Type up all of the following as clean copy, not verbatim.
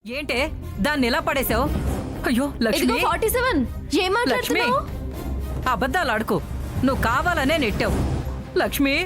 ఏంటే దాన్ని ఎలా పడేశావు? అయ్యో లక్ష్మి, 47 ఏం లక్ష్మి మాట్లాడుతున్నావు? అబద్ధాలు ఆడుకో. నువ్వు కావాలనే నెట్టావు లక్ష్మి.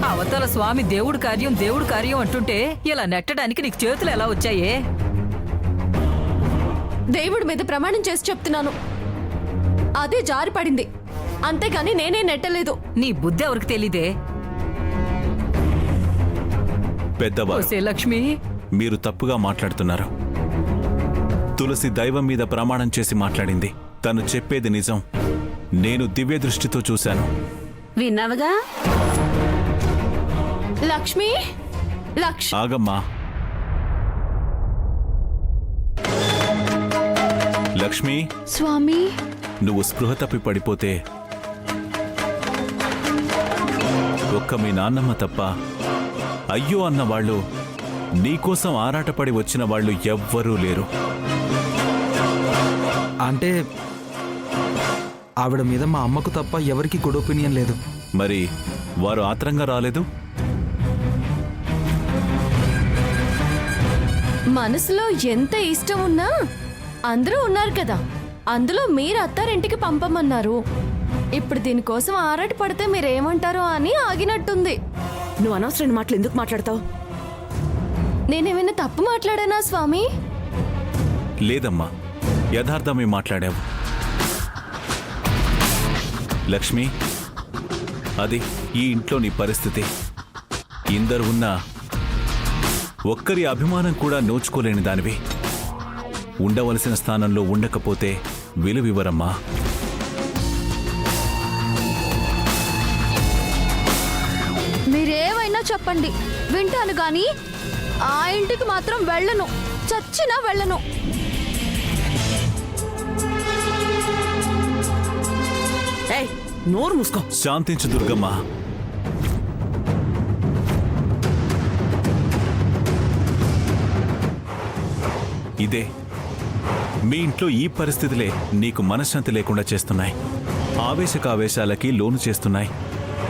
అవతల స్వామి దేవుడు కార్యం అంటుంటే ఇలా నెట్టడానికి నీకు చేతులు ఎలా వచ్చాయే? దేవుడి మీద ప్రమాణం చేసి చెప్తున్నాను, అదే జారి పడింది, అంతేగాని నేనే నెట్టలేదు. నీ బుద్ధి ఎవరికి తెలీదే? పెద్దవారు, ఓసే లక్ష్మి, మీరు తప్పుగా మాట్లాడుతున్నారు. తులసి దైవం మీద ప్రమాణం చేసి మాట్లాడింది. తను చెప్పేది నిజం. నేను దివ్య దృష్టితో చూశాను. విన్నావుగా? లక్ష్మి, ఆగమ్మా. లక్ష్మి, స్వామి, నువ్వు స్పృహ తప్పి పడిపోతే ఒక్క మీ నాన్నమ్మ తప్ప అయ్యో అన్న వాళ్ళు, నీకోసం ఆరాటపడి వచ్చిన వాళ్ళు ఎవ్వరూ లేరు. అంటే ఆవిడ మీద మా అమ్మకు తప్ప ఎవరికి గుడ్ ఒపీనియన్ లేదు. మరి వారు ఆత్రంగా రాలేదు? మనసులో ఎంత ఇష్టం ఉన్నా అందరూ ఉన్నారు కదా, అందులో మీరు అత్తారింటికి పంపమన్నారు. ఇప్పుడు దీనికోసం ఆరాట పడితే మీరేమంటారో అని ఆగినట్టుంది. నువ్వు అనవసరమైన మాటలు ఎందుకు మాట్లాడతావు? నేనేమైనా తప్పు మాట్లాడానా స్వామి? లేదమ్మా, యథార్థమే మాట్లాడావు. లక్ష్మి, అది ఈ ఇంట్లో నీ పరిస్థితి. ఇందరు ఉన్నా ఒక్కరి అభిమానం కూడా నోచుకోలేని దానివి. ఉండవలసిన స్థానంలో ఉండకపోతే విలువివ్వరమ్మా. మీరేమైనా చెప్పండి, వింటాను గాని ఆ ఇంటికి మాత్రం వెళ్ళను, చచ్చినా వెళ్ళను. ఏయ్, నోరు మూసుకో. శాంతించు దుర్గమ్మ. ఇదే మీ ఇంట్లో ఈ పరిస్థితులే నీకు మనశ్శాంతి లేకుండా చేస్తున్నాయి. ఆవేశకావేశాలకి లోను చేస్తున్నాయి.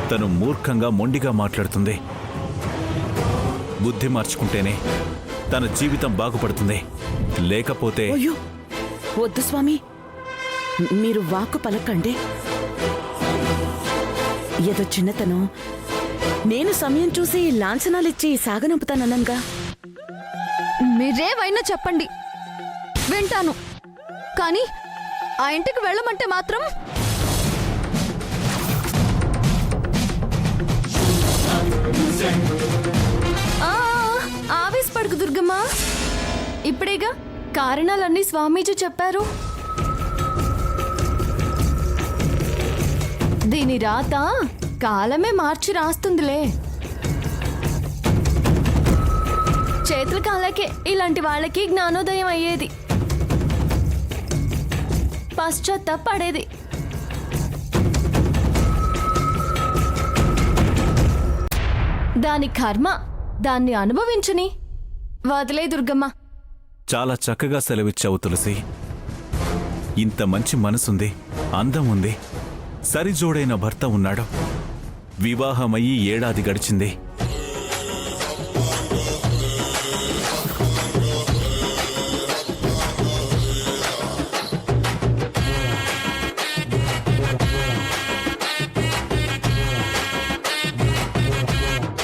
తను మూర్ఖంగా మొండిగా మాట్లాడుతుంది. బుద్ధి మార్చుకుంటేనే తన జీవితం బాగుపడుతుంది. లేకపోతే అయ్యో వద్దు స్వామి, మీరు వాక్కు పలకండి. ఏదో చిన్నతనం, నేను సమయం చూసి లాంఛనాలిచ్చి సాగనంపుతానన్నానుగా. మీరేమైనా చెప్పండి, వింటాను. కానీ ఆ ఇంటికి వెళ్ళమంటే మాత్రం ఆవేశపడుకు దుర్గమ్మ. ఇప్పుడేగా కారణాలన్నీ స్వామీజీ చెప్పారు. దీని రాత కాలమే మార్చి రాస్తుందిలే. చేతుల కాళ్ళకే ఇలాంటి వాళ్ళకి జ్ఞానోదయం అయ్యేది, పశ్చాత్తాపడేది. దాని కర్మ దాన్ని అనుభవించని వదిలే దుర్గమ్మ. చాలా చక్కగా సెలవిచ్చావు తులసి. ఇంత మంచి మనసుంది, అందం ఉంది, సరిజోడైన భర్త ఉన్నాడు. వివాహమయ్యి 1 ఏడాది గడిచింది.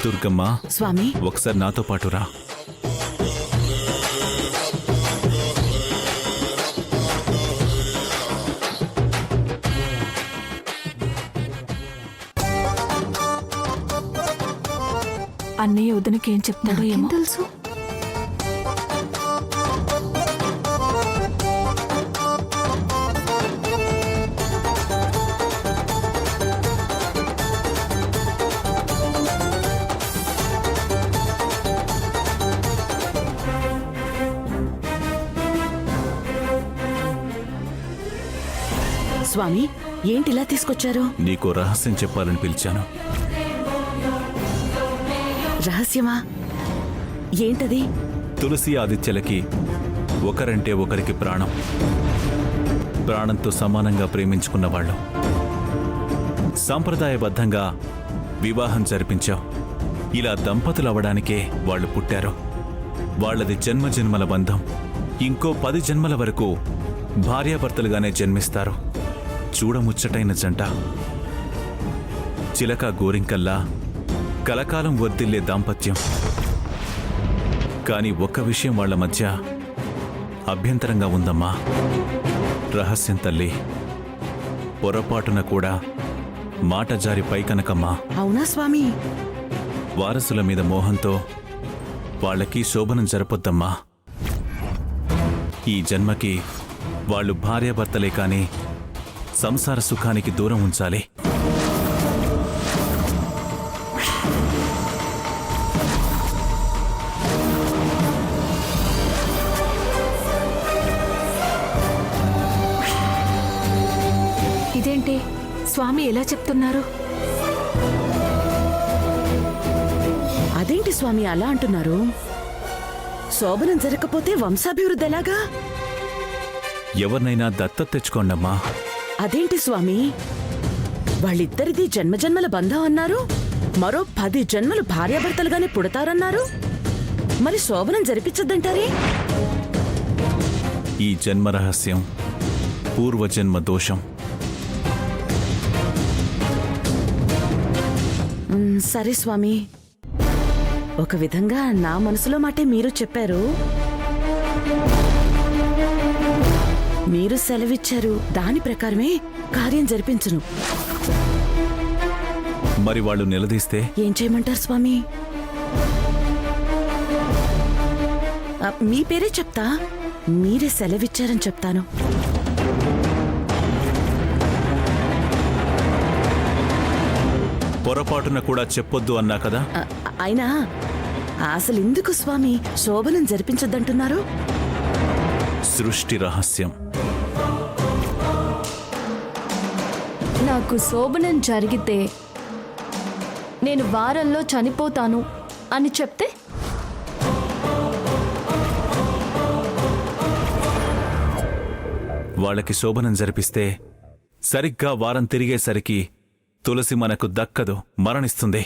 దుర్గమ్మ, స్వామి, ఒకసారి నాతో పాటు రా. అన్నయ్య వదినకి ఏం చెప్తాడో ఏమో తెలుసు. స్వామి ఏంటిలా తీసుకొచ్చారు? నీకో రహస్యం చెప్పాలని పిలిచాను. రహస్యమా? ఏంటది? తులసి ఆదిత్యలకి ఒకరంటే ఒకరికి ప్రాణం. ప్రాణంతో సమానంగా ప్రేమించుకున్న వాళ్ళు. సాంప్రదాయబద్ధంగా వివాహం జరిపించావు. ఇలా దంపతులవ్వడానికే వాళ్ళు పుట్టారు. వాళ్ళది జన్మజన్మల బంధం. ఇంకో 10 జన్మల వరకు భార్యాభర్తలుగానే జన్మిస్తారు. చూడముచ్చటైన జంట. చిలక గోరింకల్లా కలకాలం వర్ధిల్లే దాంపత్యం. కానీ ఒక్క విషయం వాళ్ళ మధ్య అభ్యంతరంగా ఉందమ్మా. రహస్యం తల్లి. పొరపాటున కూడా మాట జారి పైకనకమ్మా. అవునా స్వామి? వారసుల మీద మోహంతో వాళ్ళకి శోభనం జరపొద్దమ్మా. ఈ జన్మకి వాళ్ళు భార్యాభర్తలే కాని సంసార సుఖానికి దూరం ఉంచాలి. ఇదేంటి స్వామి ఎలా చెప్తున్నారు? అదేంటి స్వామి అలా అంటున్నారు? శోభనం జరగకపోతే వంశాభివృద్ధి ఎలాగా? ఎవరినైనా దత్తత తెచ్చుకోండమ్మా. అదేంటి స్వామి? వాళ్ళిద్దరిది జన్మజన్మల బంధం అన్నారు. మరో 10 జన్మలు భార్యాభర్తలుగానే పుడతారన్నారు. మరి శోభనం జరిపించద్దంటారే? ఈ జన్మ రహస్యం పూర్వజన్మ దోషం. సరే స్వామి. ఒక విధంగా నా మనసులో మాటే మీరు చెప్పారు. మీరు సెలవిచ్చారు. దాని ప్రకారమే కార్యం జరిపించును. మరి వాళ్ళు నిలదీస్తే? ఏం చేయమంటారు స్వామి? మీ పేరే చెప్తా. మీరే సెలవిచ్చారని చెప్తాను. పొరపాటున కూడా చెప్పొద్దు అన్నా కదా. అయినా అసలెందుకు స్వామి శోభనం జరిపించొద్దంటున్నారు? సృష్టి రహస్యం. నాకు శోభనం జరిగితే నేను వారంలో చనిపోతాను అని చెప్తే? వాళ్ళకి శోభనం జరిపిస్తే సరిగ్గా వారం తిరిగేసరికి తులసి మనకు దక్కదు, మరణిస్తుంది.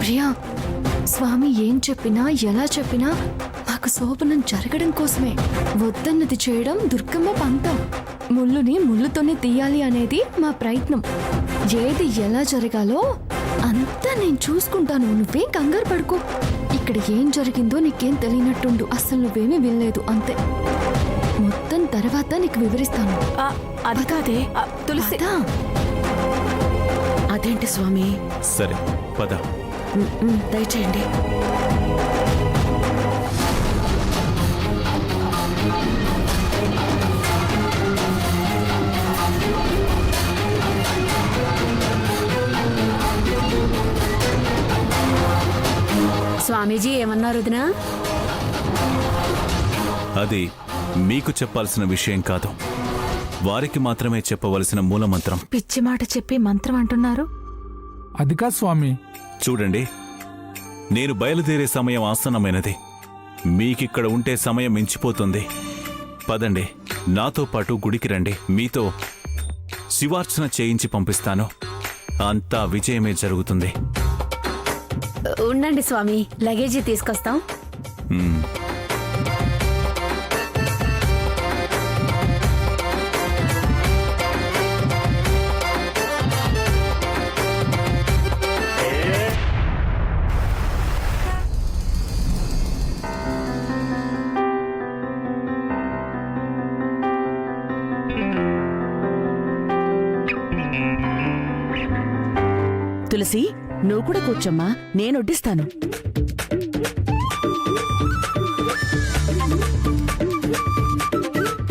ప్రియా, స్వామి ఏం చెప్పినా ఎలా చెప్పినా మాకు శోభనం జరగడం కోసమే. వద్దన్నది చేయడం దుర్గమ్మ పంతం. ముళ్ళుని ముళ్ళుతోనే తీయాలి అనేది మా ప్రయత్నం. ఏది ఎలా జరగాలో అంతా నేను చూసుకుంటాను. నువ్వేం కంగారు పడుకో. ఇక్కడ ఏం జరిగిందో నీకేం తెలియనట్టుండు. అసలు నువ్వేమీ వినలేదు అంతే. మొత్తం తర్వాత నీకు వివరిస్తాను. అది కాదే తులసి. అదేంటి స్వామి? సరే పద. దయచేయండి. స్వామీజీ ఏమన్నారు వదినా? అది మీకు చెప్పాల్సిన విషయం కాదు. వారికి మాత్రమే చెప్పవలసిన మూలమంత్రం. పిచ్చి మాట చెప్పి మంత్రం అంటున్నారు. అదికా స్వామి. చూడండి, నేను బయలుదేరే సమయం ఆసన్నమైనది. మీకిక్కడ ఉంటే సమయం మించిపోతుంది. పదండి, నాతో పాటు గుడికి రండి. మీతో శివార్చన చేయించి పంపిస్తాను. అంతా విజయమే జరుగుతుంది. ఉండండి స్వామి, లగేజీ తీసుకొస్తాం. మ్మ్. తులసి, నువ్వు కూడా కూర్చోమ్మా, నేను వడ్డిస్తాను.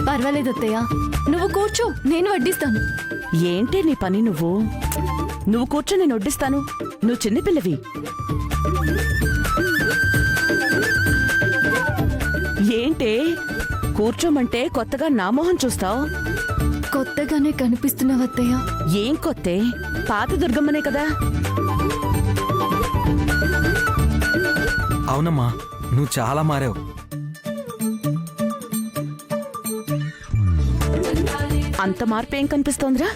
పర్వాలేదు అత్తయ్య, నువ్వు కూర్చో, నేను వడ్డిస్తాను. ఏంటే నీ పని నువ్వు కూర్చో, నేను వడ్డిస్తాను. నువ్వు చిన్నపిల్లవి. ఏంటే కూర్చోమంటే కొత్తగా నా మొహం చూస్తావు? కొత్తగానే కనిపిస్తున్నావు అత్తయ్య. ఏం కొత్తే? పాత దుర్గమ్మనే కదా. అవునమ్మా, నువ్వు చాలా మారావు. అంత మార్పు ఏం కనిపిస్తోందిరా?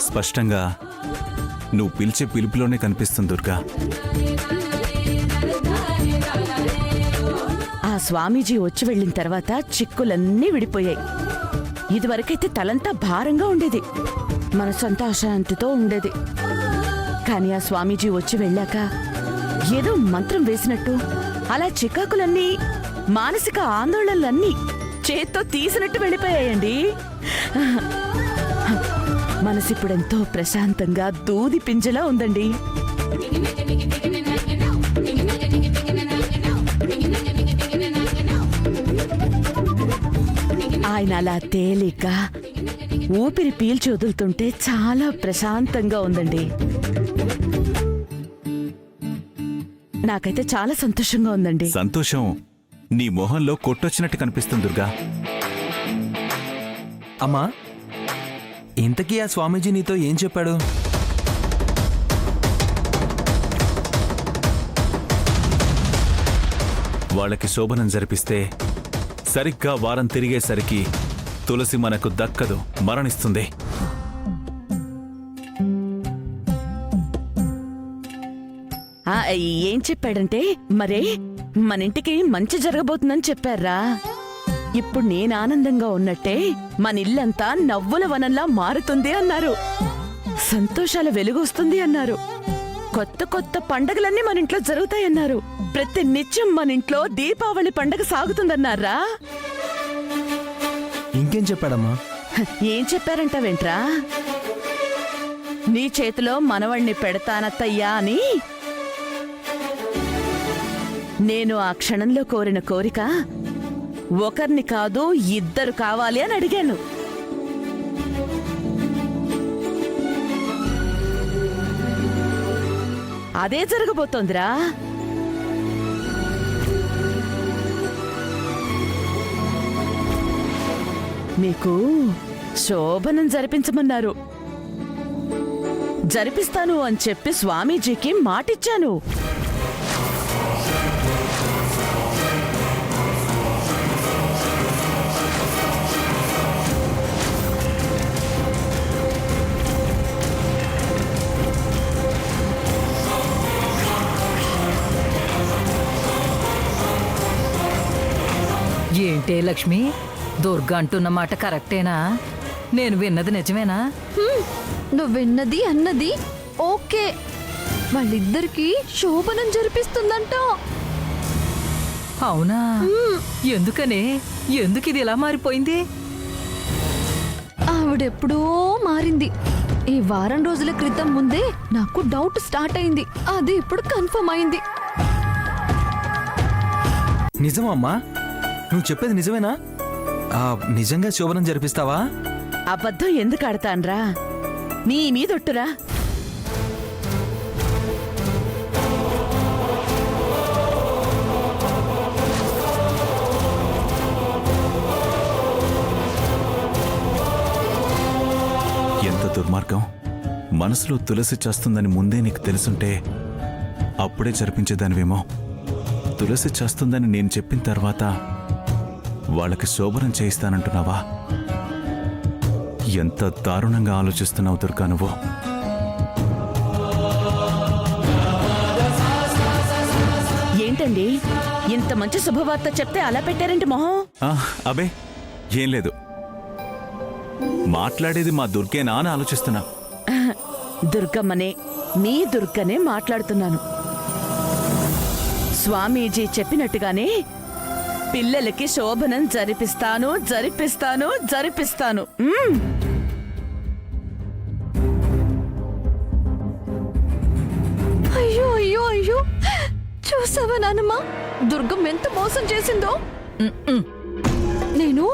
స్పష్టంగా నువ్వు పిలిచే పిలుపులోనే కనిపిస్తుంది దుర్గా. ఆ స్వామీజీ వచ్చి వెళ్ళిన తర్వాత చిక్కులన్నీ విడిపోయాయి. ఇదివరకైతే తలంతా భారంగా ఉండేది, మనసంతా అశాంతితో ఉండేది. కానీ ఆ స్వామీజీ వచ్చి వెళ్ళాక ఏదో మంత్రం వేసినట్టు అలా చికాకులన్నీ, మానసిక ఆందోళనలన్నీ చేత్తో తీసినట్టు వెళ్ళిపోయాయండి. మనసిప్పుడెంతో ప్రశాంతంగా దూది పింజలా ఉందండి. ఆయన అలా తేలిక ఊపిరి పీల్చి వదులుతుంటే చాలా ప్రశాంతంగా ఉందండి. నాకైతే చాలా సంతోషంగా ఉందండి. సంతోషం నీ మొహంలో కొట్టొచ్చినట్టు కనిపిస్తుంది దుర్గా. అమ్మా, ఇంతకీ ఆ స్వామీజీ నీతో ఏం చెప్పాడు? వాళ్ళకి శోభనం జరిపిస్తే సరిగ్గా వారం తిరిగేసరికి తులసి మనకు దక్కదు, మరణిస్తుంది. ఏం చెప్పాడంటే, మరే మన ఇంటికి మంచి జరగబోతుందని చెప్పారా? ఇప్పుడు నేను ఆనందంగా ఉన్నట్టే మన ఇల్లంతా నవ్వుల వనంలా మారుతుంది అన్నారు. సంతోషాల వెలుగొస్తుంది అన్నారు. కొత్త కొత్త పండగలన్నీ మన ఇంట్లో జరుగుతాయన్నారు. ప్రతి నిత్యం మన ఇంట్లో దీపావళి పండగ సాగుతుందన్నారా? ఇంకేం చెప్పాడమ్మా? ఏం చెప్పారంటావేంట్రా? నీ చేతిలో మనవణ్ణి పెడతానత్తయ్యా అని. నేను ఆ క్షణంలో కోరిన కోరిక ఒకరిని కాదు, ఇద్దరు కావాలి అని అడిగాను. అదే జరగబోతోందిరా. మీకు శోభనం జరిపించమన్నారు. జరిపిస్తాను అని చెప్పి స్వామీజీకి మాటిచ్చాను. ఏంటే లక్ష్మి, దుర్గ అంటున్న మాట కరెక్టేనా? నేను విన్నది నిజమేనా? నువ్వు విన్నది అన్నది ఓకే. వాళ్ళిద్దరికి శోభనం జరిపిస్తుందంట. అవునా? ఎందుకనే? ఎందుకు ఇది ఇలా మారిపోయింది? ఆవిడెప్పుడో మారింది. ఈ వారం రోజుల క్రితం ముందే నాకు డౌట్ స్టార్ట్ అయింది. అది ఇప్పుడు కన్ఫర్మ్ అయింది. నిజమమ్మా? నువ్వు చెప్పేది నిజమేనా? నిజంగా శోభనం జరిపిస్తావా? అబద్ధం ఎందుకు ఆడతాన్రా? నీ మీదొట్టురా. ఎంత దుర్మార్గం! మనసులో తులసి చేస్తుందని ముందే నీకు తెలుసుంటే అప్పుడే జరిపించేదానివేమో. తులసి చేస్తుందని నేను చెప్పిన తర్వాత వాళ్ళకి శోభనం చేయిస్తానంటున్నావా? ఎంత దారుణంగా ఆలోచిస్తున్నావు దుర్గా నువ్వు. ఏంటండి ఇంత మంచి శుభవార్త చెప్తే అలా పెట్టారేంటి మొహం? అబే ఏం లేదు, మాట్లాడేది మా దుర్గేనా అని ఆలోచిస్తున్నా. దుర్గమ్మనే, మీ దుర్గనే మాట్లాడుతున్నాను. స్వామీజీ చెప్పినట్టుగానే పిల్లలకి శోభనం జరిపిస్తాను జరిపిస్తాను జరిపిస్తాను. చూసావా నానమ్మ దుర్గం ఎంత మోసం చేసిందో. నేను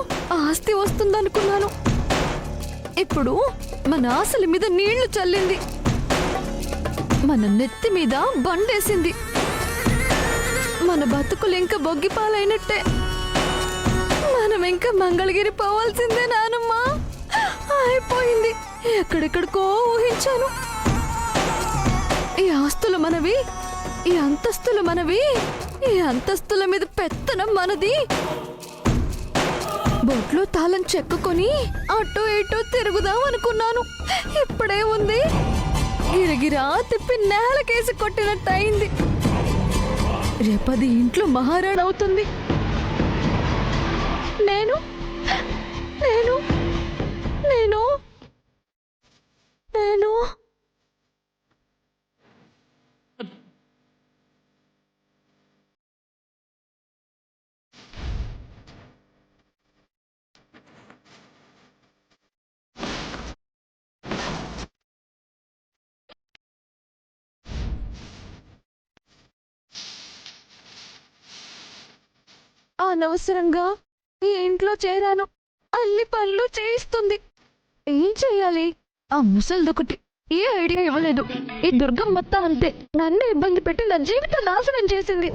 ఆస్తి వస్తుందనుకున్నాను, ఇప్పుడు మన ఆశల మీద నీళ్లు చల్లింది, మన నెత్తి మీద బండేసింది. మన బతుకులు ఇంకా బొగ్గిపాలైనట్టే. మనం ఇంకా మంగళగిరి పోవాల్సిందే నానమ్మ. అయిపోయింది. ఎక్కడెక్కడికో ఊహించాను. ఈ ఆస్తులు మనవి, ఈ అంతస్తులు మనవి, ఈ అంతస్తుల మీద పెత్తనం మనది. బొట్లో తాళం చెక్కుకొని అటు ఇటు తిరుగుదాం అనుకున్నాను. ఇప్పుడే ఉంది, గిరగిరా తిప్పి నేలకేసి కొట్టినట్టయింది. రేపది ఇంట్లో మహారాణి అవుతుంది. నేను నేను నేను నేను అనవసరంగా ఈ ఇంట్లో చేరాను. అన్ని పనులు చేయిస్తుంది. ఏం చెయ్యాలి? ఆ ముసలిదొకటి ఏ ఐడియా ఇవ్వలేదు. ఈ దుర్గం మొత్తం అంతే, నన్ను ఇబ్బంది పెట్టి నా జీవితం నాశనం చేసింది.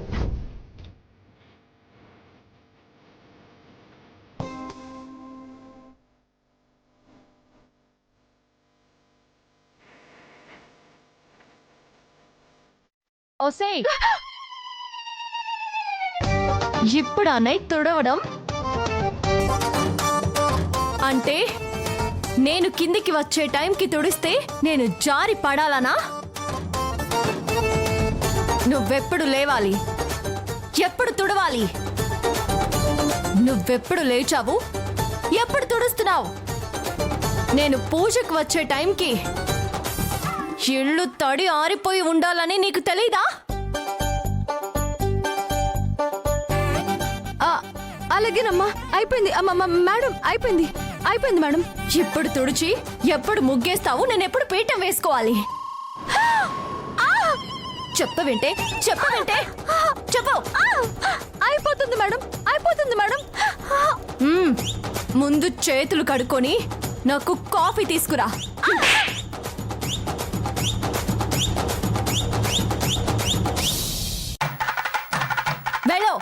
ఓసేయ్, ఇప్పుడు అన్నయ్య తుడవడం అంటే నేను కిందికి వచ్చే టైంకి తుడిస్తే నేను జారి పడాలనా? నువ్వెప్పుడు లేవాలి, ఎప్పుడు తుడవాలి? నువ్వెప్పుడు లేచావు, ఎప్పుడు తుడుస్తున్నావు? నేను పూజకు వచ్చే టైంకి ఇళ్ళు తడి ఆరిపోయి ఉండాలని నీకు తెలీదా? అలాగేనమ్మా, అయిపోయింది. మేడం, అయిపోయింది అయిపోయింది మేడం. ఇప్పుడు తుడిచి ఎప్పుడు ముగ్గేస్తావు? నేను ఎప్పుడు పీఠం వేసుకోవాలి? చెప్పవేంటే చెప్పవేంటే చెప్పు. అయిపోతుంది మేడం, అయిపోతుంది మేడం. ముందు చేతులు కడుక్కొని నాకు కాఫీ తీసుకురా. వెళ్ళు.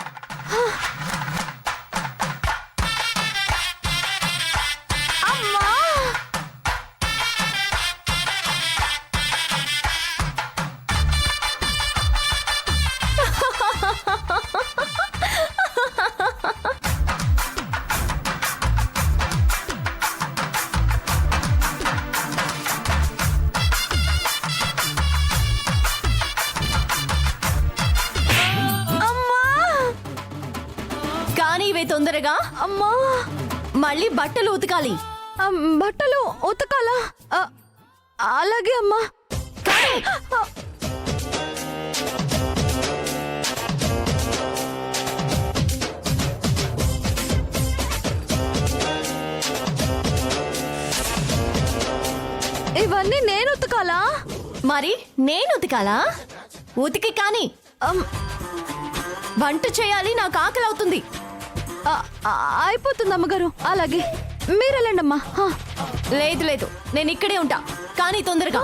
కానీవే తొందరగా. అమ్మా, మళ్ళీ బట్టలు ఉతకాలి. బట్టలు ఉతకాలా? అలాగే అమ్మా. ఇవన్నీ నేను ఉతకాలా? మరి నేను ఉతకాలా? ఉతికి కానీ వంట చేయాలి, నాకు ఆకలి అవుతుంది. అయిపోతుంది అమ్మగారు. అలాగే, మీరు వెళ్ళండి అమ్మా. లేదు లేదు, నేను ఇక్కడే ఉంటా, కానీ తొందరగా.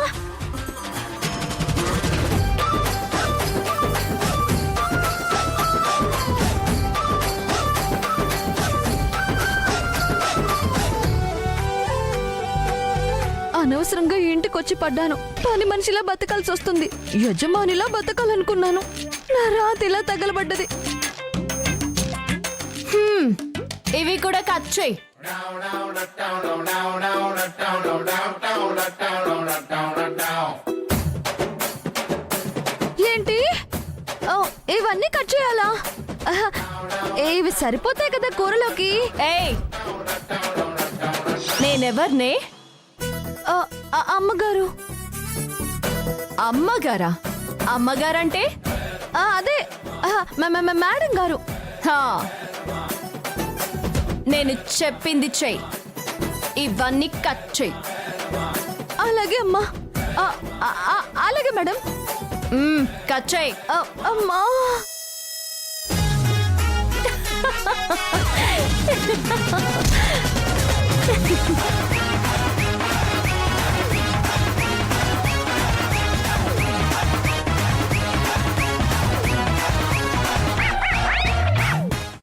అనవసరంగా ఇంటికొచ్చి పడ్డాను. పని మనిషిలా బతకాల్సి వస్తుంది. యజమానిలా బతకాలనుకున్నాను. నా రాతిలా తగలబడ్డది. ఇవి కూడా కట్ చేయి. ఏంటి? ఇవన్నీ కట్ చేయాలా? ఇవి సరిపోతాయి కదా కూరలోకి. నేనెవర్నే? అమ్మగారు. అమ్మగారా? అమ్మగారంటే అదే మేడం గారు. నేను చెప్పింది చెయ్యి. ఇవన్నీ కట్ చెయ్యి. అలాగే అమ్మా. అలాగే మేడం. కచ్చాయి అమ్మా